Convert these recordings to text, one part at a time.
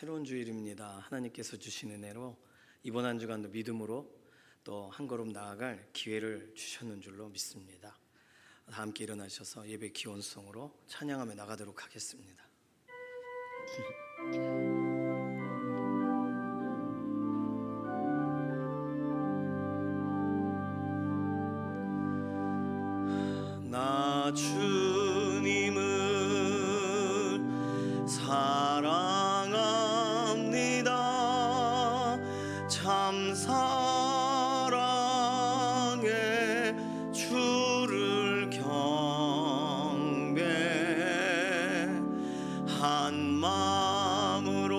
새로운 주일입니다. 하나님께서 주신 은혜로 이번 한 주간도 믿음으로 또 한 걸음 나아갈 기회를 주셨는 줄로 믿습니다. 다 함께 일어나셔서 예배 기원성으로 찬양하며 나가도록 하겠습니다. 나 주님을 사랑합니다. 참 사랑의 주를 경배한 마음으로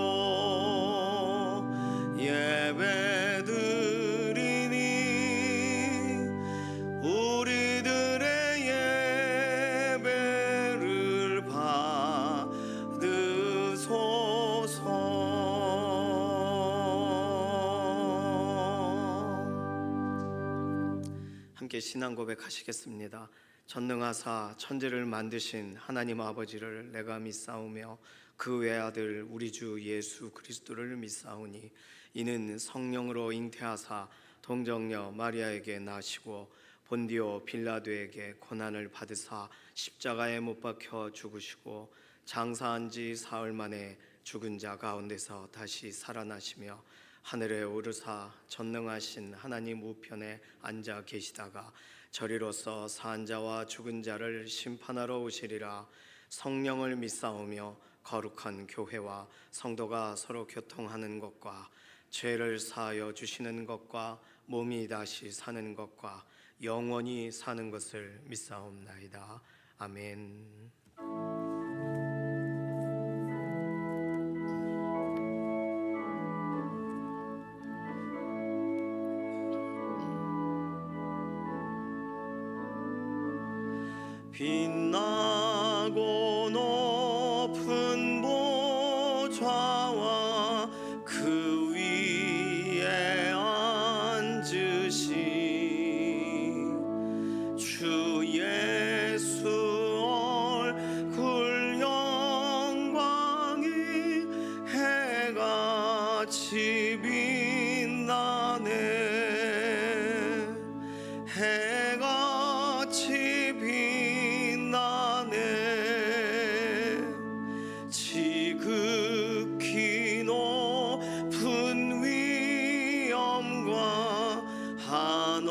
예배드리니 우리들의 예배를 받으소서. 함께 신앙 고백하시겠습니다. 전능하사 천지를 만드신 하나님 아버지를 내가 믿사오며 그 외아들 우리 주 예수 그리스도를 믿사오니 이는 성령으로 잉태하사 동정녀 마리아에게 나시고 본디오 빌라도에게 고난을 받으사 십자가에 못 박혀 죽으시고 장사한 지 사흘 만에 죽은 자 가운데서 다시 살아나시며 하늘에 오르사 전능하신 하나님 우편에 앉아 계시다가 저리로서 산 자와 죽은 자를 심판하러 오시리라. 성령을 믿사오며 거룩한 교회와 성도가 서로 교통하는 것과 죄를 사하여 주시는 것과 몸이 다시 사는 것과 영원히 사는 것을 믿사옵나이다. 아멘. 빛나고 높은 보좌와 그 위에 앉으신 주 예수 얼굴 영광이 해같이 빛나네. 해같이 빛나네. 지극히 높은 위엄과 한없는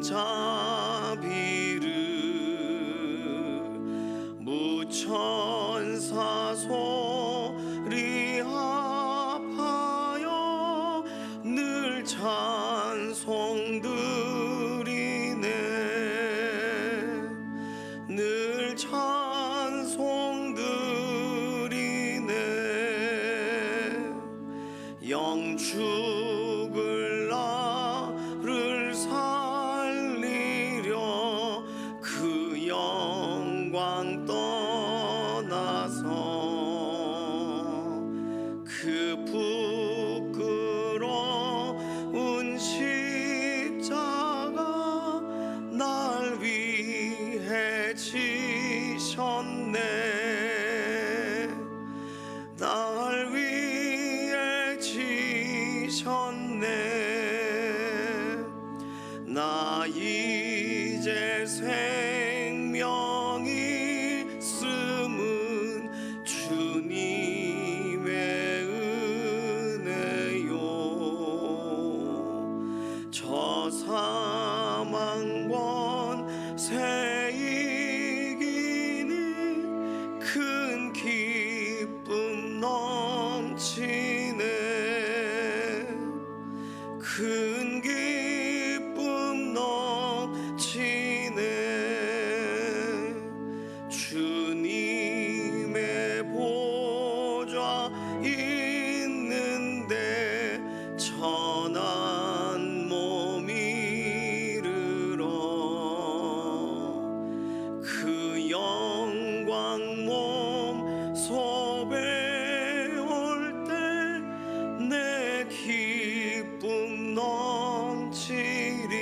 자비를 무천사 소리 합하여 늘 찬송드리네. 늘 찬송드리네. 영축을 나를 살리려 그 영광 떠나서 그 부끄러운 십자가 날 위해 지셨네. 날 위해 지셨네. 나 이제 생명이 있음은 주님의 은혜요. 저 사망 권세 이기니 큰 기쁨 넘치네. 큰 기쁨 넘치네. 주님의 보좌 있는데 천한 몸 이르러 그 영광 몸 소배 올 때 내 기쁨 넘치리.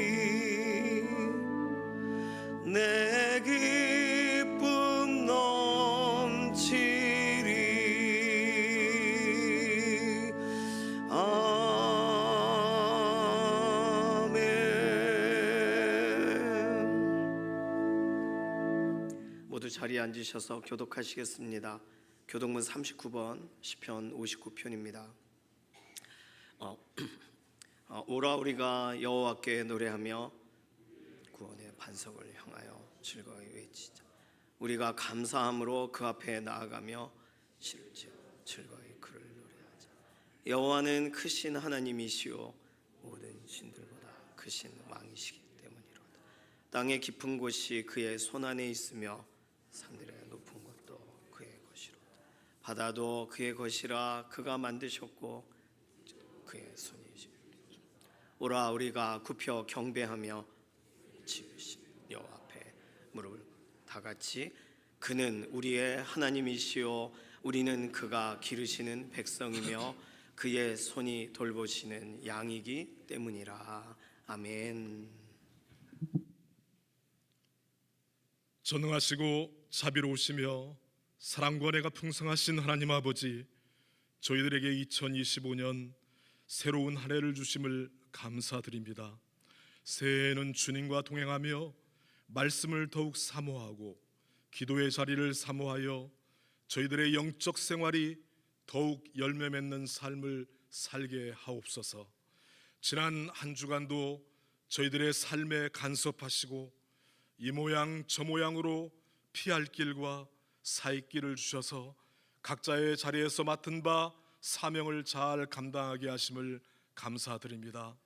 내 기쁨 넘치리. 모두 자리에 앉으셔서 교독하시겠습니다. 교독문 39번 시편 59편입니다. 오라 우리가 여호와께 노래하며 구원의 반석을 향하여 즐거이 외치자. 우리가 감사함으로 그 앞에 나아가며 실지어 즐거이 그를 노래하자. 여호와는 크신 하나님이시오 모든 신들보다 크신 왕이시기 때문이로다. 땅의 깊은 곳이 그의 손안에 있으며 산들의 높은 곳도 그의 것이로다. 바다도 그의 것이라 그가 만드셨고 그의 손이시오. 오라 우리가 굽혀 경배하며 지으신 여호와 앞에 무릎을 다 같이 그는 우리의 하나님이시오 우리는 그가 기르시는 백성이며 그의 손이 돌보시는 양이기 때문이라. 아멘. 전능하시고 자비로우시며 사랑과 은혜가 풍성하신 하나님 아버지, 저희들에게 2025년 새로운 한 해를 주심을 감사드립니다. 새해에는 주님과 동행하며 말씀을 더욱 사모하고 기도의 자리를 사모하여 저희들의 영적 생활이 더욱 열매 맺는 삶을 살게 하옵소서. 지난 한 주간도 저희들의 삶에 간섭하시고 이 모양 저 모양으로 피할 길과 살 길을 주셔서 각자의 자리에서 맡은 바 사명을 잘 감당하게 하심을 감사드립니다.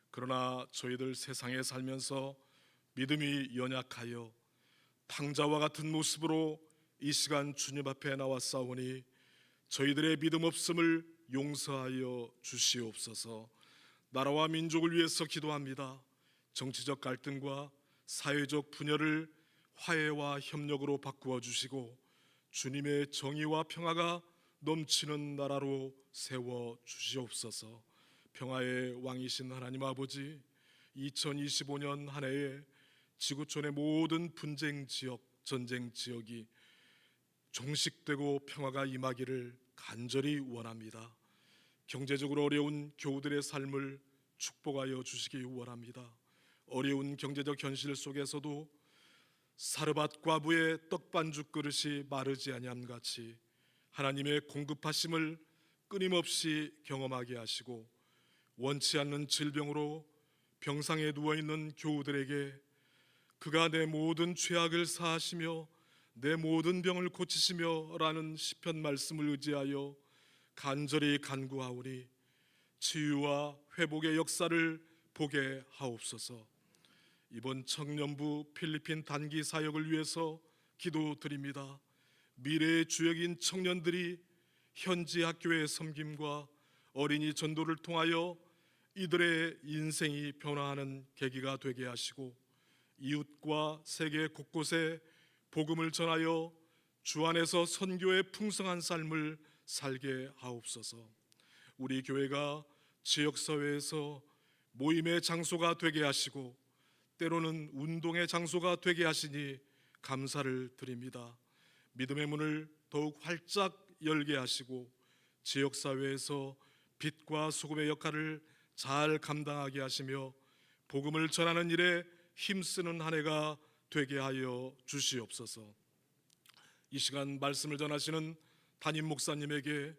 그러나 저희들 세상에 살면서 믿음이 연약하여 탕자와 같은 모습으로 이 시간 주님 앞에 나왔사오니 저희들의 믿음 없음을 용서하여 주시옵소서. 나라와 민족을 위해서 기도합니다. 정치적 갈등과 사회적 분열을 화해와 협력으로 바꾸어 주시고 주님의 정의와 평화가 넘치는 나라로 세워 주시옵소서. 평화의 왕이신 하나님 아버지, 2025년 한 해에 지구촌의 모든 분쟁 지역, 전쟁 지역이 종식되고 평화가 임하기를 간절히 원합니다. 경제적으로 어려운 교우들의 삶을 축복하여 주시기 원합니다. 어려운 경제적 현실 속에서도 사르밧 과부의 떡반죽 그릇이 마르지 아니함 같이 하나님의 공급하심을 끊임없이 경험하게 하시고 원치 않는 질병으로 병상에 누워있는 교우들에게 그가 내 모든 죄악을 사하시며 내 모든 병을 고치시며 라는 시편 말씀을 의지하여 간절히 간구하오니 치유와 회복의 역사를 보게 하옵소서. 이번 청년부 필리핀 단기 사역을 위해서 기도드립니다. 미래의 주역인 청년들이 현지 학교의 섬김과 어린이 전도를 통하여 이들의 인생이 변화하는 계기가 되게 하시고 이웃과 세계 곳곳에 복음을 전하여 주 안에서 선교의 풍성한 삶을 살게 하옵소서. 우리 교회가 지역사회에서 모임의 장소가 되게 하시고 때로는 운동의 장소가 되게 하시니 감사를 드립니다. 믿음의 문을 더욱 활짝 열게 하시고 지역사회에서 빛과 소금의 역할을 잘 감당하게 하시며 복음을 전하는 일에 힘쓰는 한 해가 되게 하여 주시옵소서. 이 시간 말씀을 전하시는 담임 목사님에게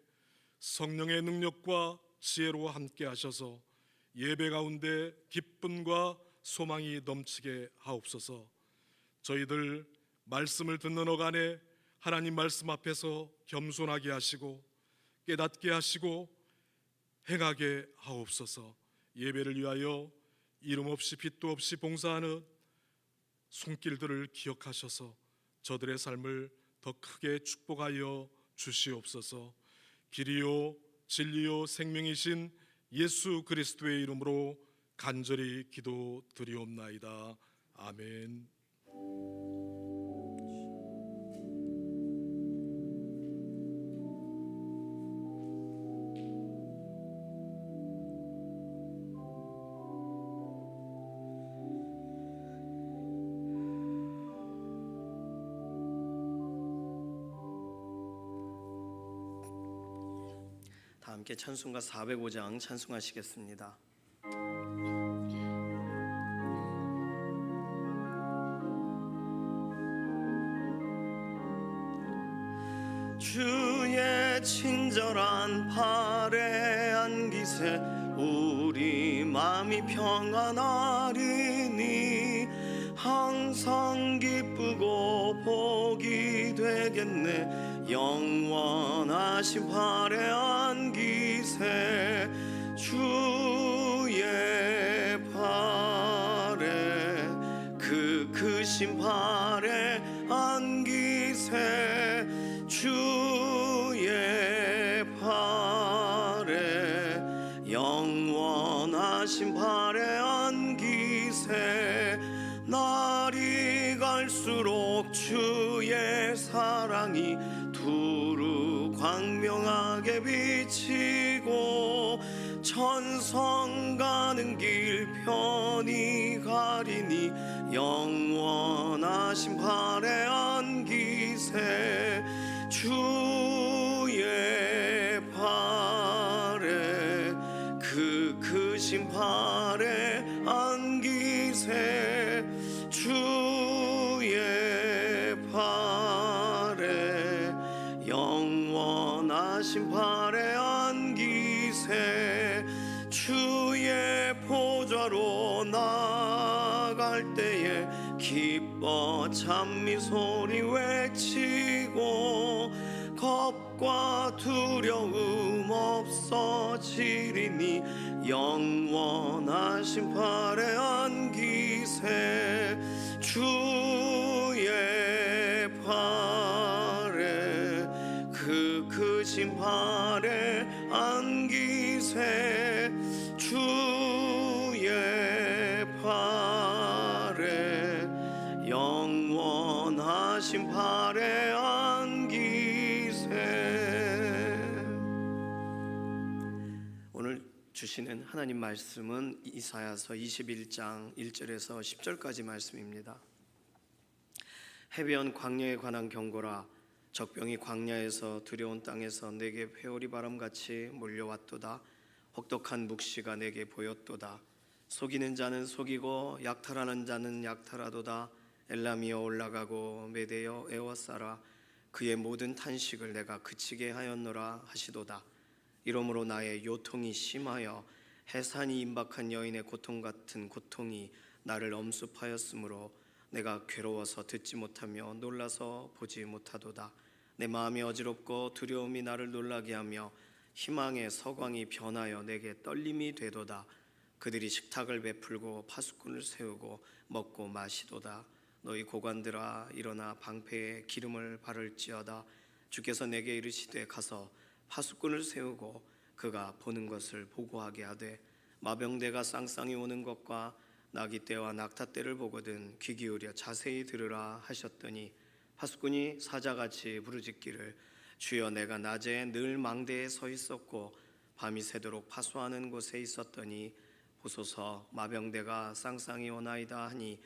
성령의 능력과 지혜로 함께 하셔서 예배 가운데 기쁨과 소망이 넘치게 하옵소서. 저희들 말씀을 듣는 어간에 하나님 말씀 앞에서 겸손하게 하시고 깨닫게 하시고 행하게 하옵소서. 예배를 위하여 이름 없이 빛도 없이 봉사하는 손길들을 기억하셔서 저들의 삶을 더 크게 축복하여 주시옵소서. 길이요 진리요 생명이신 예수 그리스도의 이름으로 간절히 기도드리옵나이다. 아멘. 다 함께 찬송가 405장 찬송하시겠습니다. 주의 친절한 팔에 안기세 우리 마음이 평안하리니 항상 기쁘고 복이 되겠네 영원하신 팔에 안기세 주의 팔에 그 크신 팔에 안기세 주의 팔에 영원하신 팔에 안기세 날이 갈수록 주의 사랑이 두루 광명하게 비치고 천성 가는 길 편히 가리니 영원하신 팔에 안기세 주의 팔에 그 크신 팔에 안기세 주의 팔에 영원하신 팔에 안기세 주의 보좌로 나갈 때에 기뻐 찬미 소리 외치고 겁과 두려움 없어지리니 영원하신 팔에 안기세 주의 팔에 그 크신 팔에 안기세 주의 팔에 영원하신 팔에 안기세. 오늘 주시는 하나님 말씀은 이사야서 21장 1절에서 10절까지 말씀입니다. 해변 광야에 관한 경고라. 적병이 광야에서 두려운 땅에서 내게 회오리 바람같이 몰려왔도다. 혹독한 묵시가 내게 보였도다. 속이는 자는 속이고 약탈하는 자는 약탈하도다. 엘람이여 올라가고 메대여 에워싸라. 그의 모든 탄식을 내가 그치게 하였노라 하시도다. 이러므로 나의 요통이 심하여 해산이 임박한 여인의 고통 같은 고통이 나를 엄습하였으므로 내가 괴로워서 듣지 못하며 놀라서 보지 못하도다. 내 마음이 어지럽고 두려움이 나를 놀라게 하며 희망의 서광이 변하여 내게 떨림이 되도다. 그들이 식탁을 베풀고 파수꾼을 세우고 먹고 마시도다. 너희 고관들아 일어나 방패에 기름을 바를지어다. 주께서 내게 이르시되 가서 파수꾼을 세우고 그가 보는 것을 보고하게 하되 마병대가 쌍쌍이 오는 것과 나기 때와 낙타 때를 보거든 귀 기울여 자세히 들으라 하셨더니 파수꾼이 사자같이 부르짖기를 주여 내가 낮에 늘 망대에 서 있었고 밤이 새도록 파수하는 곳에 있었더니 보소서 마병대가 쌍쌍이 오나이다 하니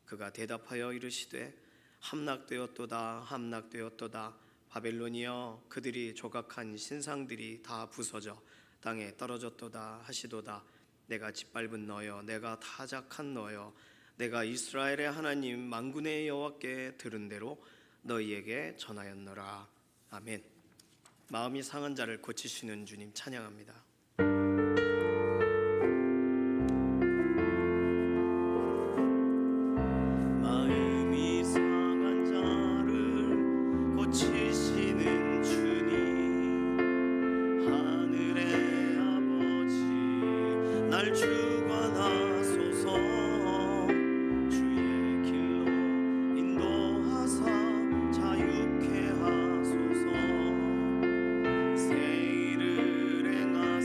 그가 대답하여 이르시되 함락되었도다 함락되었도다. 바벨론이여 그들이 조각한 신상들이 다 부서져 땅에 떨어졌도다 하시도다. 내가 짓밟은 너여 내가 타작한 너여 내가 이스라엘의 하나님 만군의 여호와께 들은 대로 너희에게 전하였노라. 아멘. 마음이 상한 자를 고치시는 주님 찬양합니다. 마음이 상한 자를 고치시는 주님 하늘의 아버지 날 주관하소서. 주의 길로 인도하사 자유케 하소서. 새 일을 행하사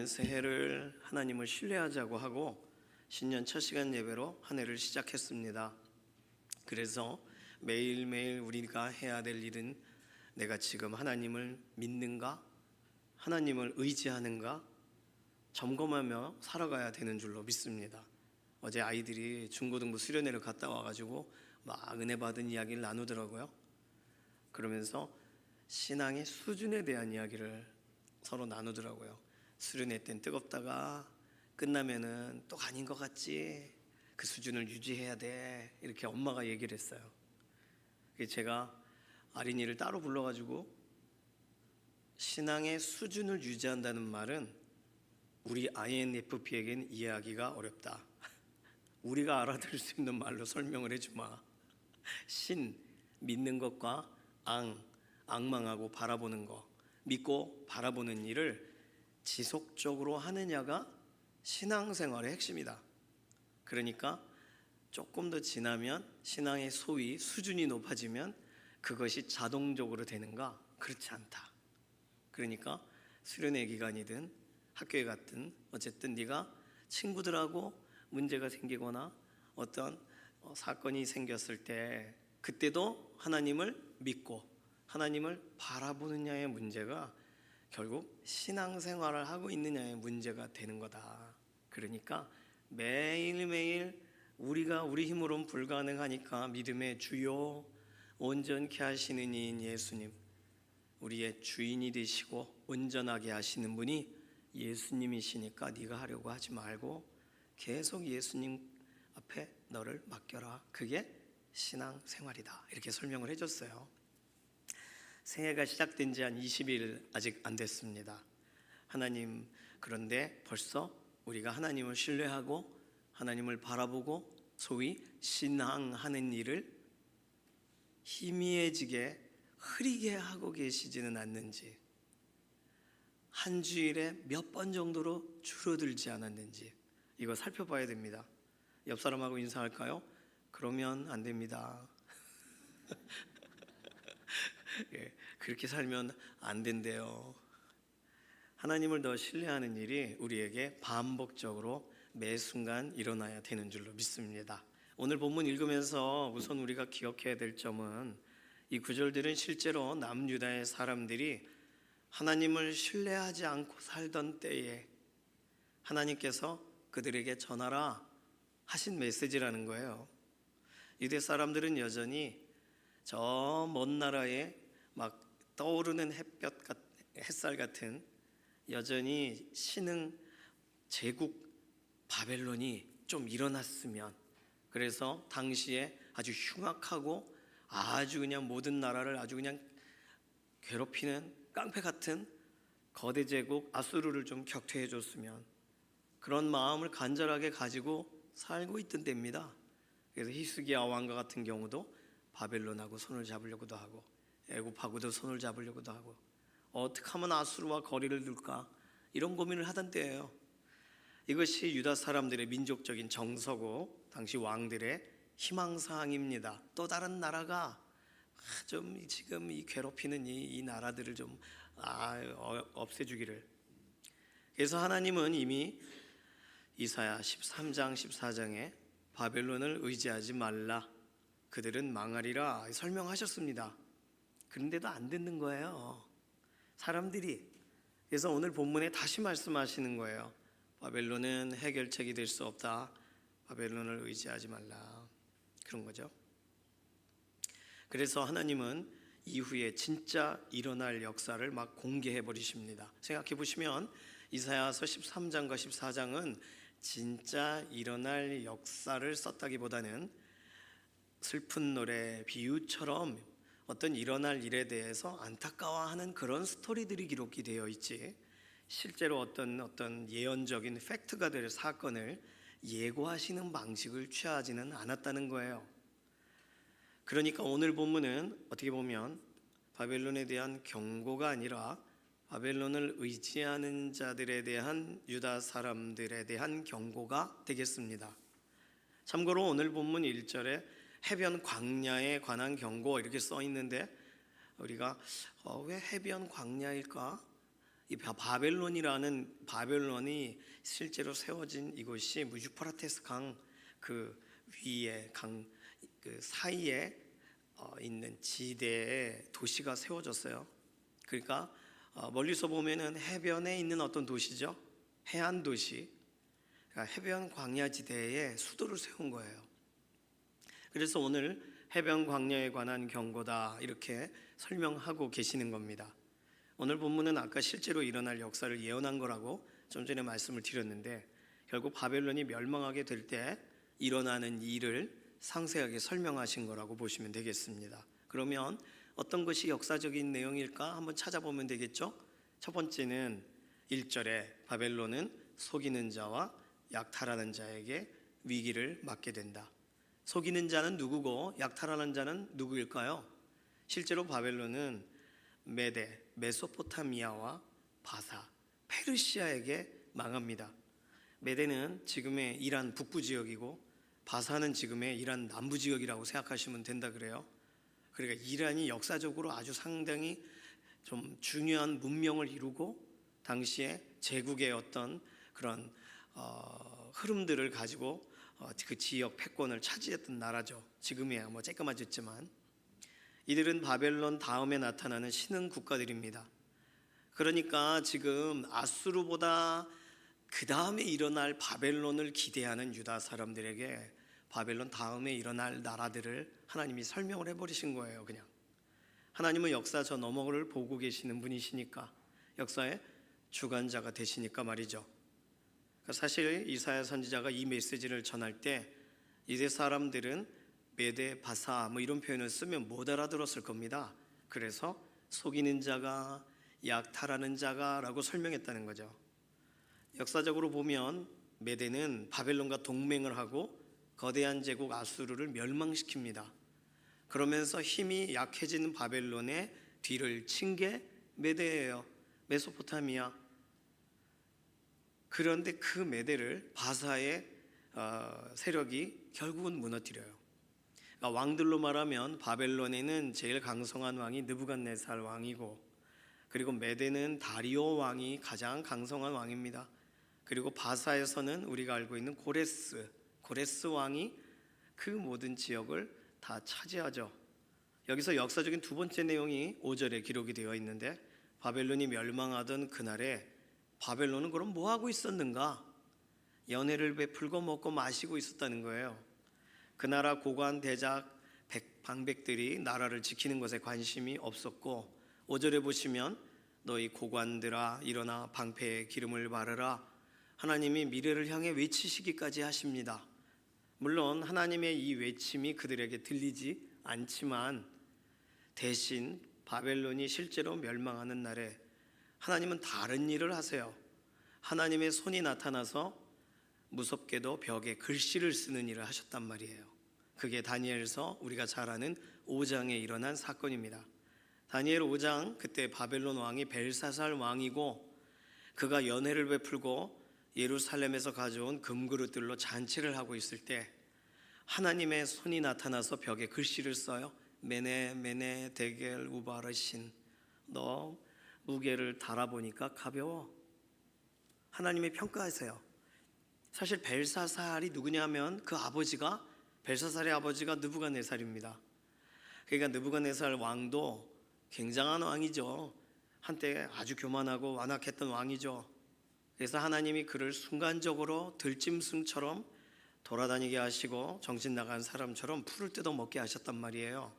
우리는 새해를 하나님을 신뢰하자고 하고 신년 첫 시간 예배로 한 해를 시작했습니다. 그래서 매일매일 우리가 해야 될 일은 내가 지금 하나님을 믿는가? 하나님을 의지하는가? 점검하며 살아가야 되는 줄로 믿습니다. 어제 아이들이 중고등부 수련회를 갔다 와가지고 막 은혜 받은 이야기를 나누더라고요. 그러면서 신앙의 수준에 대한 이야기를 서로 나누더라고요. 수련회 땐 뜨겁다가 끝나면은 또 아닌 것 같지, 그 수준을 유지해야 돼, 이렇게 엄마가 얘기를 했어요. 제가 아린이를 따로 불러가지고 신앙의 수준을 유지한다는 말은 우리 INFP에겐 이해하기가 어렵다. 우리가 알아들을 수 있는 말로 설명을 해주마. 신, 믿는 것과 악망하고 바라보는 것, 믿고 바라보는 일을 지속적으로 하느냐가 신앙생활의 핵심이다. 그러니까 조금 더 지나면 신앙의 소위 수준이 높아지면 그것이 자동적으로 되는가? 그렇지 않다. 그러니까 수련회 기간이든 학교에 갔든 어쨌든 네가 친구들하고 문제가 생기거나 어떤 사건이 생겼을 때 그때도 하나님을 믿고 하나님을 바라보느냐의 문제가 결국 신앙생활을 하고 있느냐의 문제가 되는 거다. 그러니까 매일매일 우리가 우리 힘으로는 불가능하니까 믿음의 주요 온전케 하시는 이인 예수님, 우리의 주인이 되시고 온전하게 하시는 분이 예수님이시니까 네가 하려고 하지 말고 계속 예수님 앞에 너를 맡겨라. 그게 신앙생활이다. 이렇게 설명을 해줬어요. 새해가 시작된 지 한 20일 아직 안 됐습니다. 하나님, 그런데 벌써 우리가 하나님을 신뢰하고 하나님을 바라보고 소위 신앙하는 일을 희미해지게 흐리게 하고 계시지는 않는지, 한 주일에 몇 번 정도로 줄어들지 않았는지 이거 살펴봐야 됩니다. 옆 사람하고 인사할까요? 그러면 안 됩니다. 예, 그렇게 살면 안 된대요. 하나님을 더 신뢰하는 일이 우리에게 반복적으로 매 순간 일어나야 되는 줄로 믿습니다. 오늘 본문 읽으면서 우선 우리가 기억해야 될 점은 이 구절들은 실제로 남유다의 사람들이 하나님을 신뢰하지 않고 살던 때에 하나님께서 그들에게 전하라 하신 메시지라는 거예요. 유대 사람들은 여전히 저 먼 나라에 막 떠오르는 햇살 같은 여전히 신흥 제국 바벨론이 좀 일어났으면, 그래서 당시에 아주 흉악하고 아주 그냥 모든 나라를 아주 그냥 괴롭히는 깡패 같은 거대 제국 아수르를 좀 격퇴해 줬으면, 그런 마음을 간절하게 가지고 살고 있던 때입니다. 그래서 히스기야 왕과 같은 경우도 바벨론하고 손을 잡으려고도 하고 애굽하고도 손을 잡으려고도 하고 어떻게 하면 아수르와 거리를 둘까, 이런 고민을 하던 때예요. 이것이 유다 사람들의 민족적인 정서고 당시 왕들의 희망사항입니다. 또 다른 나라가 좀 지금 이 괴롭히는 이 나라들을 좀 없애주기를. 그래서 하나님은 이미 이사야 13장 14장에 바벨론을 의지하지 말라, 그들은 망하리라 설명하셨습니다. 그런데도 안 듣는 거예요, 사람들이. 그래서 오늘 본문에 다시 말씀하시는 거예요. 바벨론은 해결책이 될 수 없다. 바벨론을 의지하지 말라. 그런 거죠. 그래서 하나님은 이후에 진짜 일어날 역사를 막 공개해 버리십니다. 생각해 보시면 이사야서 13장과 14장은 진짜 일어날 역사를 썼다기보다는 슬픈 노래, 비유처럼 어떤 일어날 일에 대해서 안타까워하는 그런 스토리들이 기록이 되어 있지, 실제로 어떤 예언적인 팩트가 될 사건을 예고하시는 방식을 취하지는 않았다는 거예요. 그러니까 오늘 본문은 어떻게 보면 바벨론에 대한 경고가 아니라 바벨론을 의지하는 자들에 대한 유다 사람들에 대한 경고가 되겠습니다. 참고로 오늘 본문 1절에 해변 광야에 관한 경고 이렇게 써 있는데 우리가 왜 해변 광야일까? 이 바벨론이 실제로 세워진 이곳이 유프라테스 강 그 위에 강 그 사이에 있는 지대에 도시가 세워졌어요. 그러니까 멀리서 보면은 해변에 있는 어떤 도시죠. 해안 도시, 그러니까 해변 광야지대에 수도를 세운 거예요. 그래서 오늘 해변 광야에 관한 경고다 이렇게 설명하고 계시는 겁니다. 오늘 본문은 아까 실제로 일어날 역사를 예언한 거라고 좀 전에 말씀을 드렸는데, 결국 바벨론이 멸망하게 될 때 일어나는 일을 상세하게 설명하신 거라고 보시면 되겠습니다. 그러면 어떤 것이 역사적인 내용일까 한번 찾아보면 되겠죠. 첫 번째는 1절에 바벨론은 속이는 자와 약탈하는 자에게 위기를 맞게 된다. 속이는 자는 누구고 약탈하는 자는 누구일까요? 실제로 바벨론은 메소포타미아와 바사, 페르시아에게 망합니다. 메대는 지금의 이란 북부 지역이고 바사는 지금의 이란 남부 지역이라고 생각하시면 된다 그래요. 그러니까 이란이 역사적으로 아주 상당히 좀 중요한 문명을 이루고 당시에 제국의 어떤 그런 흐름들을 가지고 그 지역 패권을 차지했던 나라죠. 지금이야 뭐 쬐까마졌지만 이들은 바벨론 다음에 나타나는 신흥 국가들입니다. 그러니까 지금 아수르보다 그 다음에 일어날 바벨론을 기대하는 유다 사람들에게 바벨론 다음에 일어날 나라들을 하나님이 설명을 해버리신 거예요. 그냥 하나님은 역사 저 너머를 보고 계시는 분이시니까, 역사의 주관자가 되시니까 말이죠. 사실 이사야 선지자가 이 메시지를 전할 때 이세 사람들은 메대, 바사 뭐 이런 표현을 쓰면 못 알아들었을 겁니다. 그래서 속이는 자가, 약탈하는 자가 라고 설명했다는 거죠. 역사적으로 보면 메대는 바벨론과 동맹을 하고 거대한 제국 아수르를 멸망시킵니다. 그러면서 힘이 약해지는 바벨론의 뒤를 친 게 메대예요. 메소포타미아. 그런데 그 메대를 바사의 세력이 결국은 무너뜨려요. 그러니까 왕들로 말하면 바벨론에는 제일 강성한 왕이 느부갓네살 왕이고, 그리고 메대는 다리오 왕이 가장 강성한 왕입니다. 그리고 바사에서는 우리가 알고 있는 고레스 왕이 그 모든 지역을 다 차지하죠. 여기서 역사적인 두 번째 내용이 5절에 기록이 되어 있는데, 바벨론이 멸망하던 그날에 바벨론은 그럼 뭐 하고 있었는가? 연회를 베풀고 먹고 마시고 있었다는 거예요. 그 나라 고관 대작 방백들이 나라를 지키는 것에 관심이 없었고, 5절에 보시면 너희 고관들아 일어나 방패에 기름을 바르라, 하나님이 미래를 향해 외치시기까지 하십니다. 물론 하나님의 이 외침이 그들에게 들리지 않지만 대신 바벨론이 실제로 멸망하는 날에 하나님은 다른 일을 하세요. 하나님의 손이 나타나서 무섭게도 벽에 글씨를 쓰는 일을 하셨단 말이에요. 그게 다니엘서 우리가 잘 아는 5장에 일어난 사건입니다. 다니엘 5장, 그때 바벨론 왕이 벨사살 왕이고 그가 연회를 베풀고 예루살렘에서 가져온 금그릇들로 잔치를 하고 있을 때 하나님의 손이 나타나서 벽에 글씨를 써요. 메네 데겔 우바르신, 너 무게를 달아보니까 가벼워. 하나님이 평가하세요. 사실 벨사살이 누구냐면 그 아버지가, 벨사살의 아버지가 느부갓네살입니다. 그러니까 느부갓네살 왕도 굉장한 왕이죠. 한때 아주 교만하고 완악했던 왕이죠. 그래서 하나님이 그를 순간적으로 들짐승처럼 돌아다니게 하시고 정신 나간 사람처럼 풀을 뜯어먹게 하셨단 말이에요.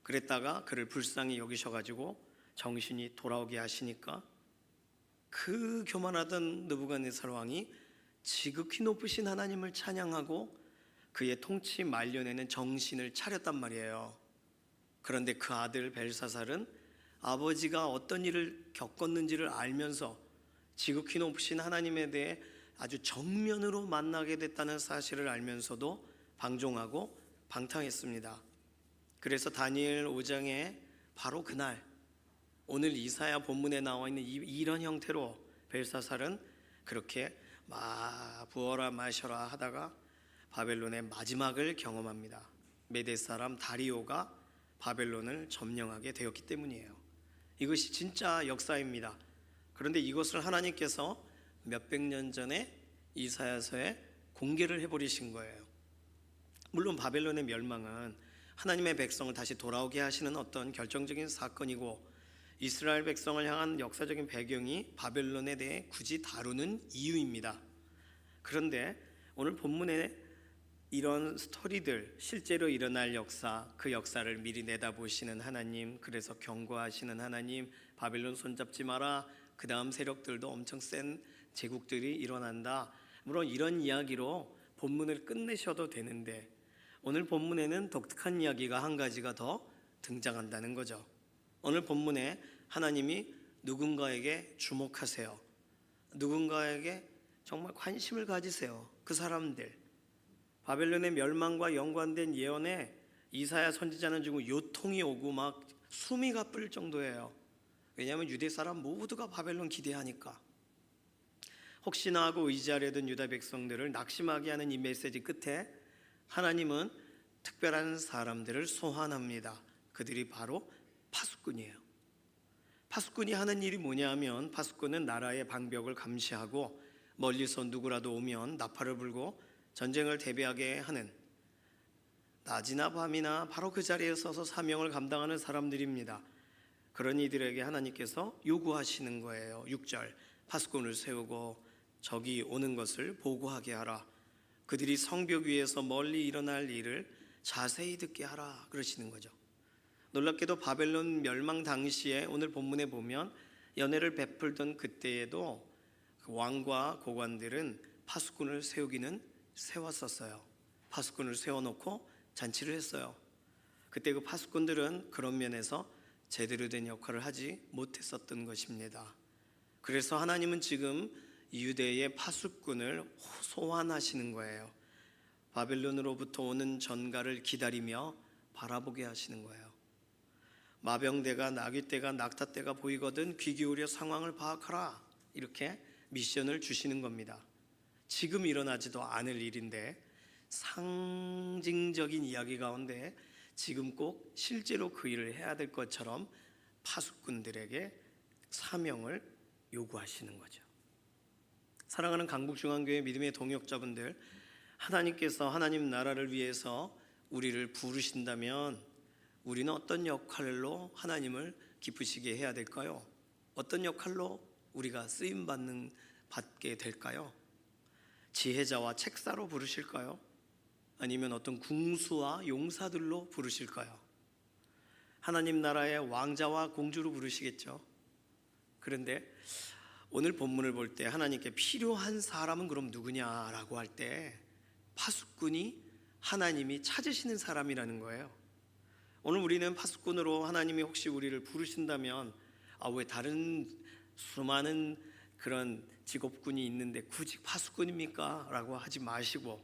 그랬다가 그를 불쌍히 여기셔가지고 정신이 돌아오게 하시니까 그 교만하던 느부갓네살 왕이 지극히 높으신 하나님을 찬양하고 그의 통치 말년에는 정신을 차렸단 말이에요. 그런데 그 아들 벨사살은 아버지가 어떤 일을 겪었는지를 알면서 지극히 높으신 하나님에 대해 아주 정면으로 만나게 됐다는 사실을 알면서도 방종하고 방탕했습니다. 그래서 다니엘 5장에 바로 그날, 오늘 이사야 본문에 나와 있는 이런 형태로 벨사살은 그렇게 부어라 마셔라 하다가 바벨론의 마지막을 경험합니다. 메대 사람 다리오가 바벨론을 점령하게 되었기 때문이에요. 이것이 진짜 역사입니다. 그런데 이것을 하나님께서 몇백 년 전에 이사야서에 공개를 해버리신 거예요. 물론 바벨론의 멸망은 하나님의 백성을 다시 돌아오게 하시는 어떤 결정적인 사건이고, 이스라엘 백성을 향한 역사적인 배경이 바벨론에 대해 굳이 다루는 이유입니다. 그런데 오늘 본문에 이런 스토리들, 실제로 일어날 역사, 그 역사를 미리 내다보시는 하나님, 그래서 경고하시는 하나님, 바벨론 손잡지 마라, 그 다음 세력들도 엄청 센 제국들이 일어난다, 물론 이런 이야기로 본문을 끝내셔도 되는데, 오늘 본문에는 독특한 이야기가 한 가지가 더 등장한다는 거죠. 오늘 본문에 하나님이 누군가에게 주목하세요. 누군가에게 정말 관심을 가지세요. 그 사람들, 바벨론의 멸망과 연관된 예언에 이사야 선지자는 지금 요통이 오고 막 숨이 가쁠 정도예요. 왜냐하면 유대 사람 모두가 바벨론 기대하니까. 혹시나 하고 의지하려던 유다 백성들을 낙심하게 하는 이 메시지 끝에 하나님은 특별한 사람들을 소환합니다. 그들이 바로 파수꾼이에요. 파수꾼이 하는 일이 뭐냐 하면, 파수꾼은 나라의 방벽을 감시하고 멀리서 누구라도 오면 나팔을 불고 전쟁을 대비하게 하는, 낮이나 밤이나 바로 그 자리에 서서 사명을 감당하는 사람들입니다. 그런 이들에게 하나님께서 요구하시는 거예요. 6절, 파수꾼을 세우고 적이 오는 것을 보고하게 하라. 그들이 성벽 위에서 멀리 일어날 일을 자세히 듣게 하라, 그러시는 거죠. 놀랍게도 바벨론 멸망 당시에 오늘 본문에 보면 연회를 베풀던 그때에도 그 왕과 고관들은 파수꾼을 세우기는 세웠었어요. 파수꾼을 세워놓고 잔치를 했어요. 그때 그 파수꾼들은 그런 면에서 제대로 된 역할을 하지 못했었던 것입니다. 그래서 하나님은 지금 유대의 파수꾼을 소환하시는 거예요. 바벨론으로부터 오는 전가를 기다리며 바라보게 하시는 거예요. 마병대가, 나귀대가, 낙타대가 보이거든 귀 기울여 상황을 파악하라, 이렇게 미션을 주시는 겁니다. 지금 일어나지도 않을 일인데 상징적인 이야기 가운데 지금 꼭 실제로 그 일을 해야 될 것처럼 파수꾼들에게 사명을 요구하시는 거죠. 사랑하는 강북중앙교회 믿음의 동역자분들, 하나님께서 하나님 나라를 위해서 우리를 부르신다면 우리는 어떤 역할로 하나님을 기쁘시게 해야 될까요? 어떤 역할로 우리가 받게 될까요? 지혜자와 책사로 부르실까요? 아니면 어떤 궁수와 용사들로 부르실까요? 하나님 나라의 왕자와 공주로 부르시겠죠. 그런데 오늘 본문을 볼 때 하나님께 필요한 사람은 그럼 누구냐라고 할 때 파수꾼이 하나님이 찾으시는 사람이라는 거예요. 오늘 우리는 파수꾼으로 하나님이 혹시 우리를 부르신다면 왜 다른 수많은 그런 직업군이 있는데 굳이 파수꾼입니까? 라고 하지 마시고,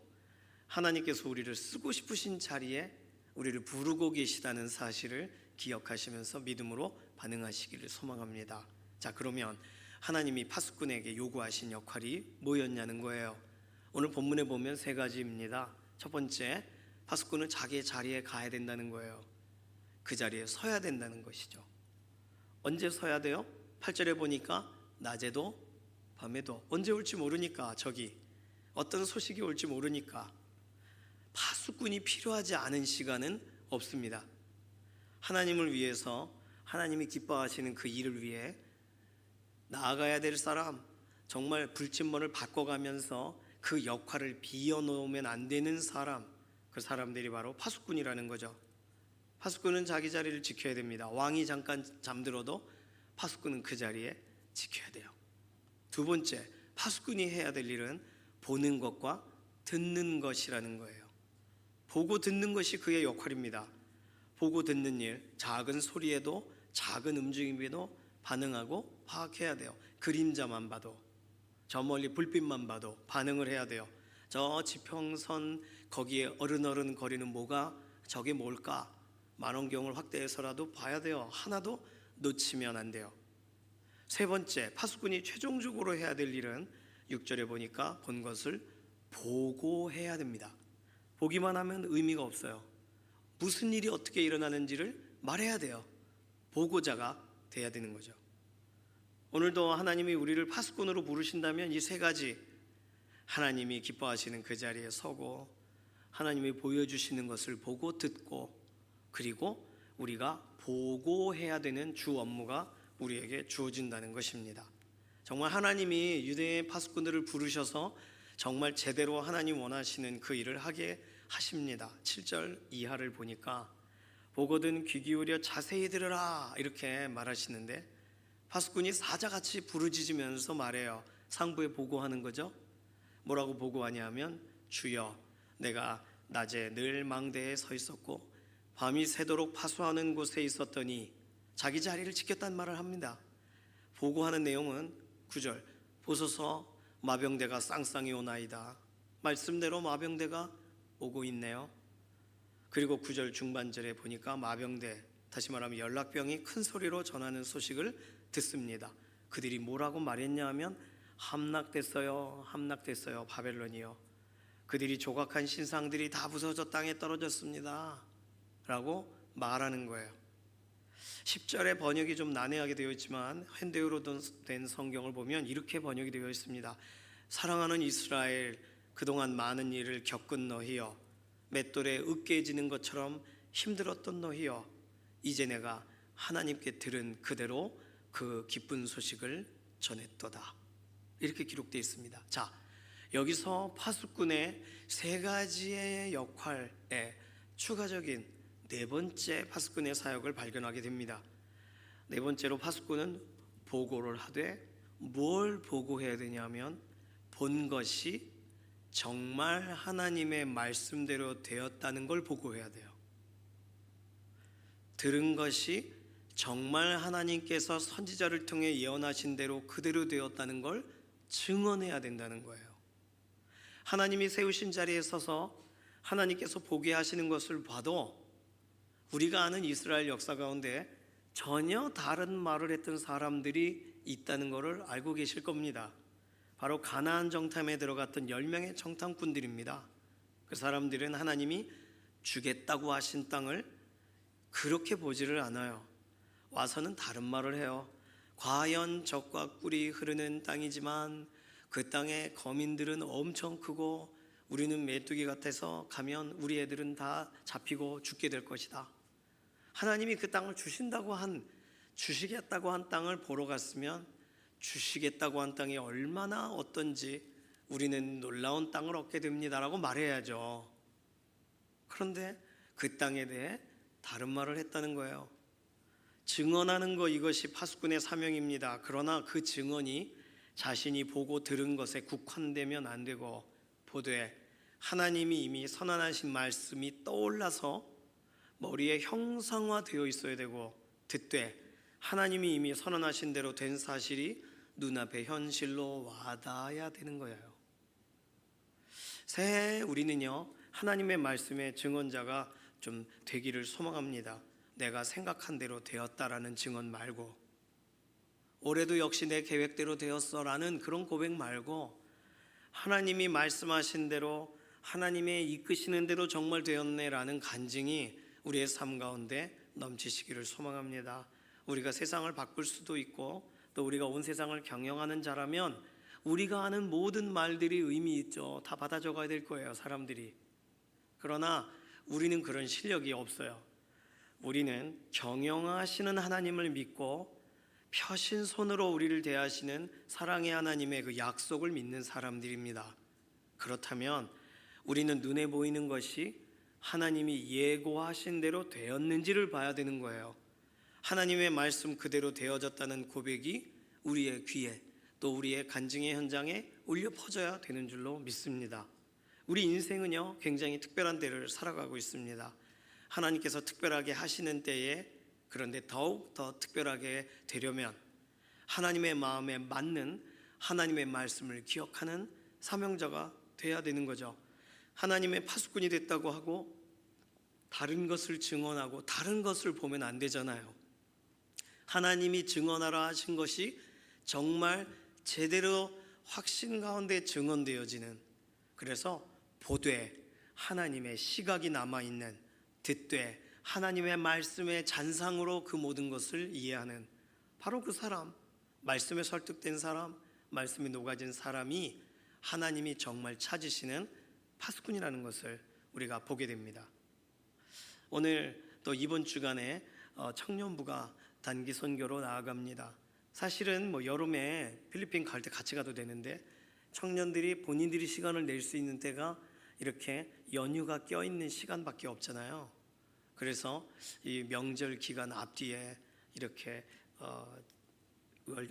하나님께서 우리를 쓰고 싶으신 자리에 우리를 부르고 계시다는 사실을 기억하시면서 믿음으로 반응하시기를 소망합니다. 자, 그러면 하나님이 파수꾼에게 요구하신 역할이 뭐였냐는 거예요. 오늘 본문에 보면 세 가지입니다. 첫 번째, 파수꾼은 자기의 자리에 가야 된다는 거예요. 그 자리에 서야 된다는 것이죠. 언제 서야 돼요? 8절에 보니까 낮에도 밤에도, 언제 올지 모르니까, 적이 어떤 소식이 올지 모르니까 파수꾼이 필요하지 않은 시간은 없습니다. 하나님을 위해서, 하나님이 기뻐하시는 그 일을 위해 나아가야 될 사람, 정말 불침번을 바꿔가면서 그 역할을 비워놓으면 안 되는 사람, 그 사람들이 바로 파수꾼이라는 거죠. 파수꾼은 자기 자리를 지켜야 됩니다. 왕이 잠깐 잠들어도 파수꾼은 그 자리에 지켜야 돼요. 두 번째, 파수꾼이 해야 될 일은 보는 것과 듣는 것이라는 거예요. 보고 듣는 것이 그의 역할입니다. 보고 듣는 일, 작은 소리에도 작은 움직임에도 반응하고 파악해야 돼요. 그림자만 봐도, 저 멀리 불빛만 봐도 반응을 해야 돼요. 저 지평선 거기에 어른어른 거리는 뭐가, 저게 뭘까? 망원경을 확대해서라도 봐야 돼요. 하나도 놓치면 안 돼요. 세 번째, 파수꾼이 최종적으로 해야 될 일은 6절에 보니까 본 것을 보고해야 됩니다. 보기만 하면 의미가 없어요. 무슨 일이 어떻게 일어나는지를 말해야 돼요. 보고자가 돼야 되는 거죠. 오늘도 하나님이 우리를 파수꾼으로 부르신다면 이 세 가지, 하나님이 기뻐하시는 그 자리에 서고 하나님이 보여주시는 것을 보고 듣고, 그리고 우리가 보고해야 되는 주 업무가 우리에게 주어진다는 것입니다. 정말 하나님이 유대의 파수꾼들을 부르셔서 정말 제대로 하나님 원하시는 그 일을 하게 하십니다. 7절 이하를 보니까 보거든 귀 기울여 자세히 들으라 이렇게 말하시는데, 파수꾼이 사자같이 부르짖으면서 말해요. 상부에 보고하는 거죠. 뭐라고 보고하냐 하면, 주여, 내가 낮에 늘 망대에 서 있었고 밤이 새도록 파수하는 곳에 있었더니, 자기 자리를 지켰단 말을 합니다. 보고하는 내용은 9절, 보소서 마병대가 쌍쌍이 오나이다. 말씀대로 마병대가 오고 있네요. 그리고 9절 중반절에 보니까 마병대, 다시 말하면 연락병이 큰 소리로 전하는 소식을 듣습니다. 그들이 뭐라고 말했냐 하면, 함락됐어요, 함락됐어요, 바벨론이요. 그들이 조각한 신상들이 다 부서져 땅에 떨어졌습니다 라고 말하는 거예요. 10절의 번역이 좀 난해하게 되어 있지만 현대어로 된 성경을 보면 이렇게 번역이 되어 있습니다. 사랑하는 이스라엘, 그동안 많은 일을 겪은 너희여, 맷돌에 으깨지는 것처럼 힘들었던 너희여, 이제 내가 하나님께 들은 그대로 그 기쁜 소식을 전했도다. 이렇게 기록되어 있습니다. 자, 여기서 파수꾼의 세 가지의 역할에 추가적인 네 번째 파수꾼의 사역을 발견하게 됩니다. 네 번째로 파수꾼은 보고를 하되, 뭘 보고해야 되냐면 본 것이 정말 하나님의 말씀대로 되었다는 걸 보고해야 돼요. 들은 것이 정말 하나님께서 선지자를 통해 예언하신 대로 그대로 되었다는 걸 증언해야 된다는 거예요. 하나님이 세우신 자리에 서서 하나님께서 보게 하시는 것을 봐도 우리가 아는 이스라엘 역사 가운데 전혀 다른 말을 했던 사람들이 있다는 것을 알고 계실 겁니다. 바로 가나안 정탐에 들어갔던 10명의 정탐꾼들입니다. 그 사람들은 하나님이 주겠다고 하신 땅을 그렇게 보지를 않아요. 와서는 다른 말을 해요. 과연 젖과 꿀이 흐르는 땅이지만 그 땅의 거민들은 엄청 크고 우리는 메뚜기 같아서 가면 우리 애들은 다 잡히고 죽게 될 것이다. 하나님이 그 땅을 주시겠다고 한 땅을 보러 갔으면 주시겠다고 한 땅이 얼마나 어떤지 우리는 놀라운 땅을 얻게 됩니다라고 말해야죠. 그런데 그 땅에 대해 다른 말을 했다는 거예요. 증언하는 것, 이것이 파수꾼의 사명입니다. 그러나 그 증언이 자신이 보고 들은 것에 국한되면 안 되고, 보되 하나님이 이미 선언하신 말씀이 떠올라서 머리에 형상화되어 있어야 되고, 듣되 하나님이 이미 선언하신 대로 된 사실이 눈앞에 현실로 와닿아야 되는 거예요. 새해 우리는요, 하나님의 말씀의 증언자가 좀 되기를 소망합니다. 내가 생각한 대로 되었다라는 증언 말고, 올해도 역시 내 계획대로 되었어라는 그런 고백 말고, 하나님이 말씀하신 대로, 하나님의 이끄시는 대로 정말 되었네라는 간증이 우리의 삶 가운데 넘치시기를 소망합니다. 우리가 세상을 바꿀 수도 있고, 또 우리가 온 세상을 경영하는 자라면 우리가 하는 모든 말들이 의미 있죠. 다 받아 적어야 될 거예요, 사람들이. 그러나 우리는 그런 실력이 없어요. 우리는 경영하시는 하나님을 믿고 펴신 손으로 우리를 대하시는 사랑의 하나님의 그 약속을 믿는 사람들입니다. 그렇다면 우리는 눈에 보이는 것이 하나님이 예고하신 대로 되었는지를 봐야 되는 거예요. 하나님의 말씀 그대로 되어졌다는 고백이 우리의 귀에, 또 우리의 간증의 현장에 울려 퍼져야 되는 줄로 믿습니다. 우리 인생은요, 굉장히 특별한 때를 살아가고 있습니다. 하나님께서 특별하게 하시는 때에, 그런데 더욱 더 특별하게 되려면 하나님의 마음에 맞는 하나님의 말씀을 기억하는 사명자가 돼야 되는 거죠. 하나님의 파수꾼이 됐다고 하고 다른 것을 증언하고 다른 것을 보면 안 되잖아요. 하나님이 증언하라 하신 것이 정말 제대로 확신 가운데 증언되어지는, 그래서 보되 하나님의 시각이 남아있는, 듣되 하나님의 말씀의 잔상으로 그 모든 것을 이해하는 바로 그 사람, 말씀에 설득된 사람, 말씀이 녹아진 사람이 하나님이 정말 찾으시는 파수꾼이라는 것을 우리가 보게 됩니다. 오늘 또 이번 주간에 청년부가 단기 선교로 나아갑니다. 사실은 여름에 필리핀 갈 때 같이 가도 되는데 청년들이 본인들이 시간을 낼 수 있는 때가 이렇게 연휴가 껴있는 시간밖에 없잖아요. 그래서 이 명절 기간 앞뒤에 이렇게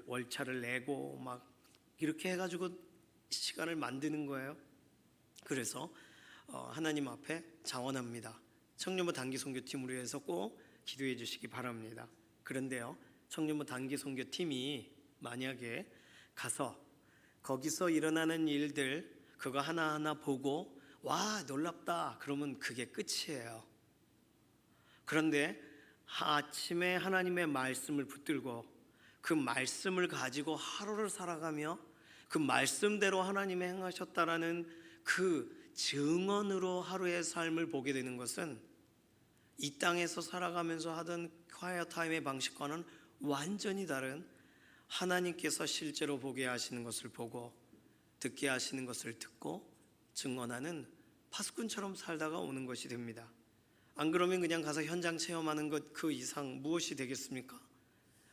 월차를 내고 막 이렇게 해가지고 시간을 만드는 거예요. 그래서 하나님 앞에 자원합니다. 청년부 단기 선교팀으로 해서 꼭 기도해 주시기 바랍니다. 그런데요, 청년부 단기 선교팀이 만약에 가서 거기서 일어나는 일들 그거 하나하나 보고 와 놀랍다 그러면 그게 끝이에요. 그런데 아침에 하나님의 말씀을 붙들고 그 말씀을 가지고 하루를 살아가며 그 말씀대로 하나님이 행하셨다라는 그 증언으로 하루의 삶을 보게 되는 것은 이 땅에서 살아가면서 하던 quiet 타임의 방식과는 완전히 다른 하나님께서 실제로 보게 하시는 것을 보고 듣게 하시는 것을 듣고 증언하는 파수꾼처럼 살다가 오는 것이 됩니다. 안 그러면 그냥 가서 현장 체험하는 것 그 이상 무엇이 되겠습니까?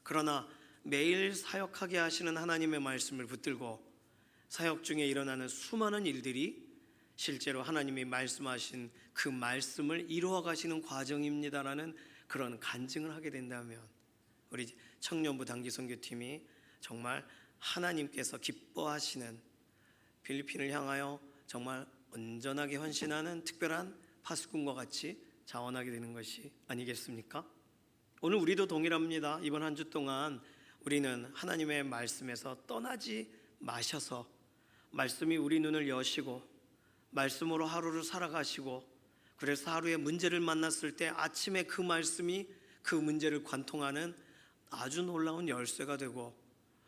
그러나 매일 사역하게 하시는 하나님의 말씀을 붙들고 사역 중에 일어나는 수많은 일들이 실제로 하나님이 말씀하신 그 말씀을 이루어 가시는 과정입니다라는 그런 간증을 하게 된다면 우리 청년부 단기 선교팀이 정말 하나님께서 기뻐하시는 필리핀을 향하여 정말 온전하게 헌신하는 특별한 파수꾼과 같이 자원하게 되는 것이 아니겠습니까? 오늘 우리도 동일합니다. 이번 한 주 동안 우리는 하나님의 말씀에서 떠나지 마셔서 말씀이 우리 눈을 여시고 말씀으로 하루를 살아가시고 그래서 하루에 문제를 만났을 때 아침에 그 말씀이 그 문제를 관통하는 아주 놀라운 열쇠가 되고